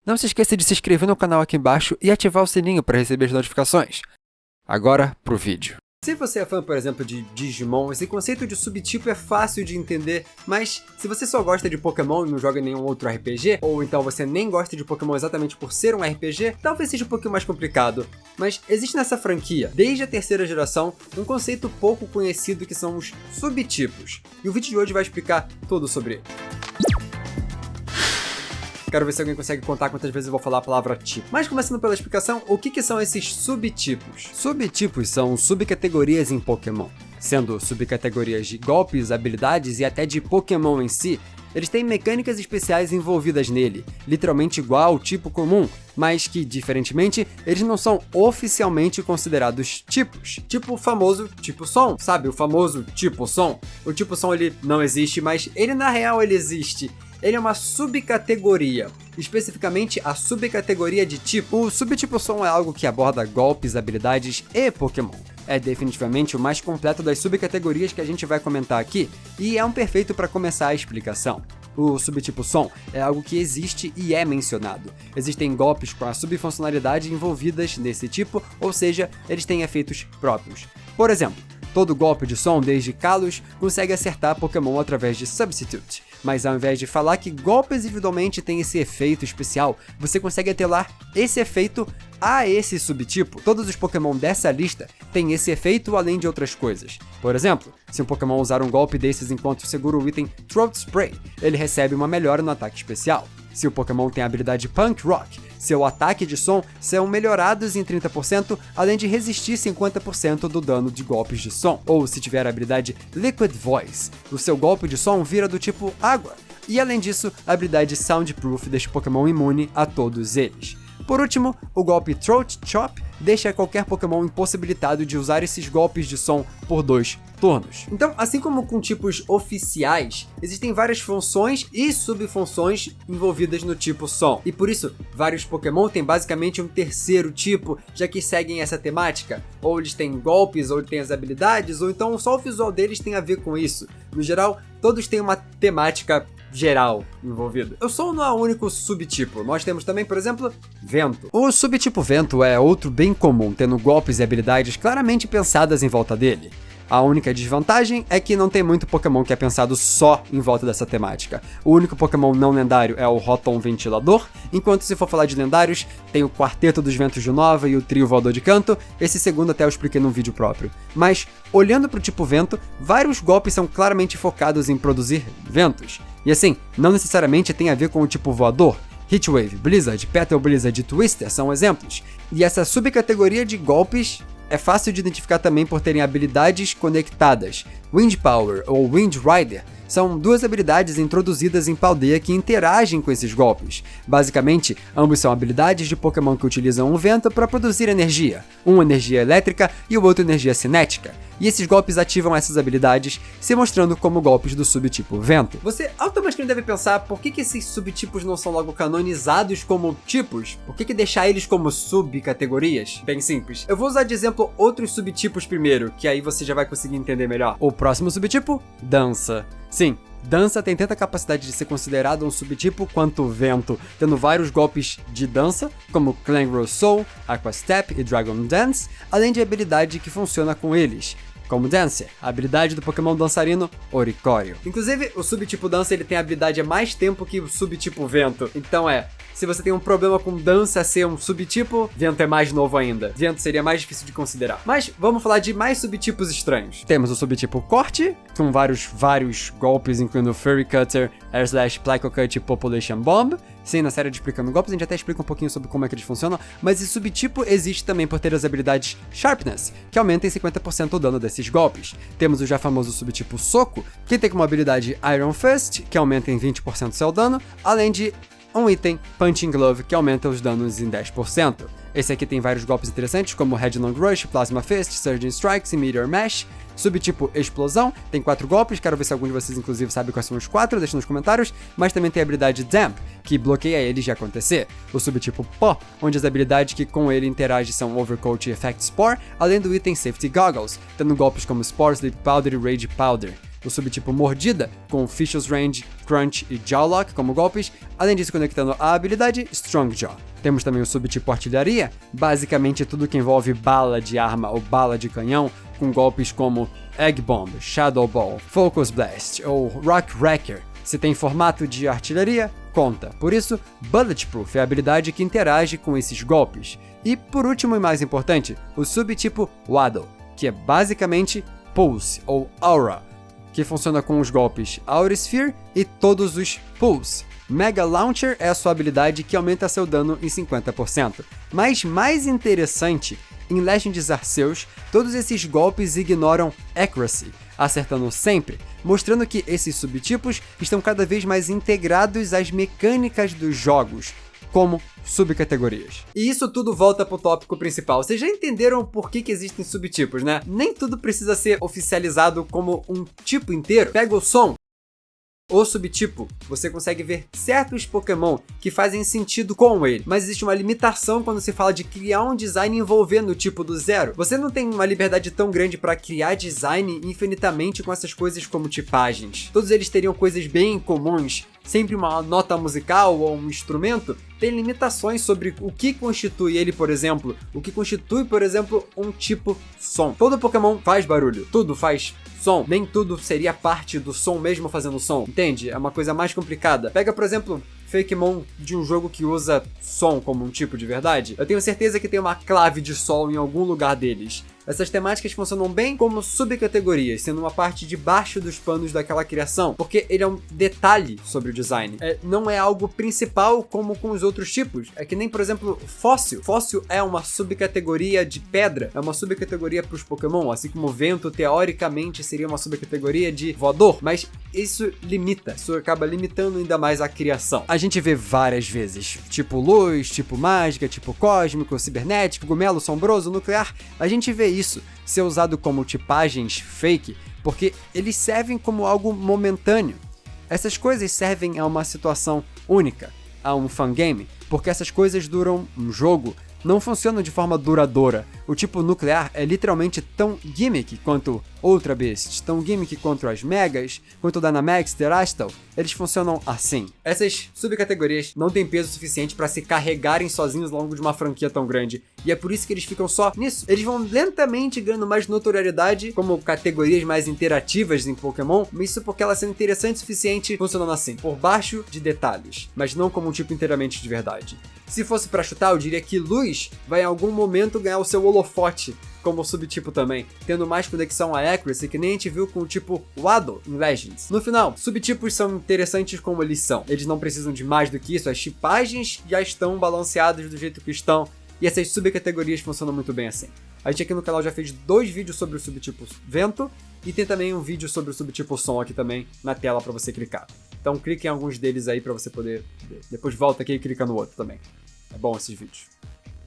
Não se esqueça de se inscrever no canal aqui embaixo e ativar o sininho para receber as notificações. Agora, pro vídeo. Se você é fã, por exemplo, de Digimon, esse conceito de subtipo é fácil de entender, mas se você só gosta de Pokémon e não joga nenhum outro RPG, ou então você nem gosta de Pokémon exatamente por ser um RPG, talvez seja um pouquinho mais complicado. Mas existe nessa franquia, desde a terceira geração, um conceito pouco conhecido que são os subtipos. E o vídeo de hoje vai explicar tudo sobre ele. Quero ver se alguém consegue contar quantas vezes eu vou falar a palavra tipo. Mas começando pela explicação, o que são esses subtipos? Subtipos são subcategorias em Pokémon. Sendo subcategorias de golpes, habilidades e até de Pokémon em si, eles têm mecânicas especiais envolvidas nele, literalmente igual ao tipo comum, mas que, diferentemente, eles não são oficialmente considerados tipos. Tipo o famoso tipo som, sabe? O famoso tipo som. O tipo som ele não existe, mas ele na real ele existe. Ele é uma subcategoria, especificamente a subcategoria de tipo. O subtipo som é algo que aborda golpes, habilidades e Pokémon. É definitivamente o mais completo das subcategorias que a gente vai comentar aqui, e é um perfeito para começar a explicação. O subtipo som é algo que existe e é mencionado. Existem golpes com a subfuncionalidade envolvidas nesse tipo, ou seja, eles têm efeitos próprios. Por exemplo, todo golpe de som, desde Kalos, consegue acertar Pokémon através de Substitute. Mas ao invés de falar que golpes individualmente têm esse efeito especial, você consegue atrelar esse efeito a esse subtipo. Todos os Pokémon dessa lista têm esse efeito além de outras coisas. Por exemplo, se um Pokémon usar um golpe desses enquanto segura o item Throat Spray, ele recebe uma melhora no ataque especial. Se o Pokémon tem a habilidade Punk Rock, seu ataque de som serão melhorados em 30%, além de resistir 50% do dano de golpes de som. Ou se tiver a habilidade Liquid Voice, o seu golpe de som vira do tipo água. E além disso, a habilidade Soundproof deixa o Pokémon imune a todos eles. Por último, o golpe Throat Chop deixa qualquer Pokémon impossibilitado de usar esses golpes de som por 2 turnos. Então, assim como com tipos oficiais, existem várias funções e subfunções envolvidas no tipo som. E por isso, vários Pokémon têm basicamente um terceiro tipo, já que seguem essa temática. Ou eles têm golpes, ou eles têm as habilidades, ou então só o visual deles tem a ver com isso. No geral, todos têm uma temática geral envolvido. O som não é o único subtipo, nós temos também, por exemplo, vento. O subtipo vento é outro bem comum, tendo golpes e habilidades claramente pensadas em volta dele. A única desvantagem é que não tem muito Pokémon que é pensado só em volta dessa temática. O único Pokémon não lendário é o Rotom Ventilador, enquanto se for falar de lendários, tem o Quarteto dos Ventos de Nova e o Trio Voador de Canto, esse segundo até eu expliquei num vídeo próprio. Mas, olhando pro tipo vento, vários golpes são claramente focados em produzir ventos. E assim, não necessariamente tem a ver com o tipo voador. Heatwave, Blizzard, Petal Blizzard e Twister são exemplos. E essa subcategoria de golpes é fácil de identificar também por terem habilidades conectadas. Wind Power ou Wind Rider são duas habilidades introduzidas em Paldea que interagem com esses golpes. Basicamente, ambos são habilidades de Pokémon que utilizam o vento para produzir energia, um energia elétrica e o outro energia cinética. E esses golpes ativam essas habilidades, se mostrando como golpes do subtipo vento. Você automaticamente deve pensar por que esses subtipos não são logo canonizados como tipos? Por que deixar eles como subcategorias? Bem simples. Eu vou usar de exemplo outros subtipos primeiro, que aí você já vai conseguir entender melhor. O próximo subtipo? Dança. Sim, dança tem tanta capacidade de ser considerado um subtipo quanto vento, tendo vários golpes de dança, como Clangorous Soul, Aqua Step e Dragon Dance, além de habilidade que funciona com eles, como Dancer, a habilidade do Pokémon dançarino Oricorio. Inclusive, o subtipo dança ele tem a habilidade há mais tempo que o subtipo vento, então se você tem um problema com dança ser um subtipo, vento é mais novo ainda. Vento seria mais difícil de considerar. Mas vamos falar de mais subtipos estranhos. Temos o subtipo corte, com vários golpes, incluindo Furry Cutter, Air Slash, Pleco Cut e Population Bomb. Sim, na série de Explicando Golpes, a gente até explica um pouquinho sobre como é que eles funcionam, mas esse subtipo existe também por ter as habilidades Sharpness, que aumentam em 50% o dano desses golpes. Temos o já famoso subtipo Soco, que tem como habilidade Iron Fist, que aumenta em 20% seu dano, além de um item Punching Glove, que aumenta os danos em 10%. Esse aqui tem vários golpes interessantes, como Headlong Rush, Plasma Fist, Surging Strikes e Meteor Mash. Subtipo Explosão, tem 4 golpes, quero ver se algum de vocês inclusive sabe quais são os 4, deixa nos comentários, mas também tem a habilidade Damp, que bloqueia ele de acontecer. O subtipo Pó, onde as habilidades que com ele interagem são Overcoat e Effect Spore, além do item Safety Goggles, tendo golpes como Spore, Sleep Powder e Rage Powder. o subtipo Mordida, com Vicious Range, Crunch e Jaw Lock como golpes, além disso conectando a habilidade Strong Jaw. Temos também o subtipo Artilharia, basicamente tudo que envolve bala de arma ou bala de canhão, com golpes como Egg Bomb, Shadow Ball, Focus Blast ou Rock Wrecker. Se tem formato de artilharia, conta. Por isso, Bulletproof é a habilidade que interage com esses golpes. E por último e mais importante, o subtipo Waddle, que é basicamente Pulse ou Aura, que funciona com os golpes Aura Sphere e todos os Pulse. Mega Launcher é a sua habilidade que aumenta seu dano em 50%. Mas mais interessante, em Legends Arceus, todos esses golpes ignoram Accuracy, acertando sempre, mostrando que esses subtipos estão cada vez mais integrados às mecânicas dos jogos, como subcategorias. E isso tudo volta pro tópico principal. Vocês já entenderam por que existem subtipos, né? Nem tudo precisa ser oficializado como um tipo inteiro. Pega o som. O subtipo, você consegue ver certos Pokémon que fazem sentido com ele, mas existe uma limitação quando se fala de criar um design envolvendo o tipo do zero. Você não tem uma liberdade tão grande para criar design infinitamente com essas coisas como tipagens. Todos eles teriam coisas bem comuns, sempre uma nota musical ou um instrumento. Tem limitações sobre o que constitui ele, por exemplo. O que constitui, por exemplo, um tipo som. Todo Pokémon faz barulho, tudo faz som. Nem tudo seria parte do som mesmo fazendo som, entende? É uma coisa mais complicada. Pega, por exemplo, Fakemon de um jogo que usa som como um tipo de verdade. Eu tenho certeza que tem uma clave de sol em algum lugar deles. Essas temáticas funcionam bem como subcategorias, sendo uma parte de baixo dos panos daquela criação, porque ele é um detalhe sobre o design. Não é algo principal como com os outros tipos. É que nem, por exemplo, fóssil. Fóssil é uma subcategoria de pedra, é uma subcategoria para os Pokémon, assim como vento, teoricamente, seria uma subcategoria de voador, mas isso limita, isso acaba limitando ainda mais a criação. A gente vê várias vezes, tipo luz, tipo mágica, tipo cósmico, cibernético, gomelo, sombroso, nuclear. A gente vê isso ser usado como tipagens fake, porque eles servem como algo momentâneo. Essas coisas servem a uma situação única, a um fangame, porque essas coisas duram um jogo, não funcionam de forma duradoura. O tipo nuclear é literalmente tão gimmick quanto Ultra Beast, tão gimmick quanto as Megas, quanto o Dynamax, Terastal. Eles funcionam assim. Essas subcategorias não têm peso suficiente para se carregarem sozinhos ao longo de uma franquia tão grande, e é por isso que eles ficam só nisso. Eles vão lentamente ganhando mais notoriedade como categorias mais interativas em Pokémon, isso porque elas são interessantes o suficiente funcionando assim, por baixo de detalhes, mas não como um tipo inteiramente de verdade. Se fosse para chutar, eu diria que Luz vai em algum momento ganhar o seu holofote como subtipo também, tendo mais conexão a Accuracy que nem a gente viu com o tipo Waddle em Legends. No final, subtipos são interessantes como eles são. Eles não precisam de mais do que isso, as tipagens já estão balanceadas do jeito que estão, e essas subcategorias funcionam muito bem assim. A gente aqui no canal já fez 2 vídeos sobre o subtipo Vento, e tem também um vídeo sobre o subtipo Som aqui também na tela para você clicar. Então clique em alguns deles aí para você poder ver. Depois volta aqui e clica no outro também. É bom esses vídeos.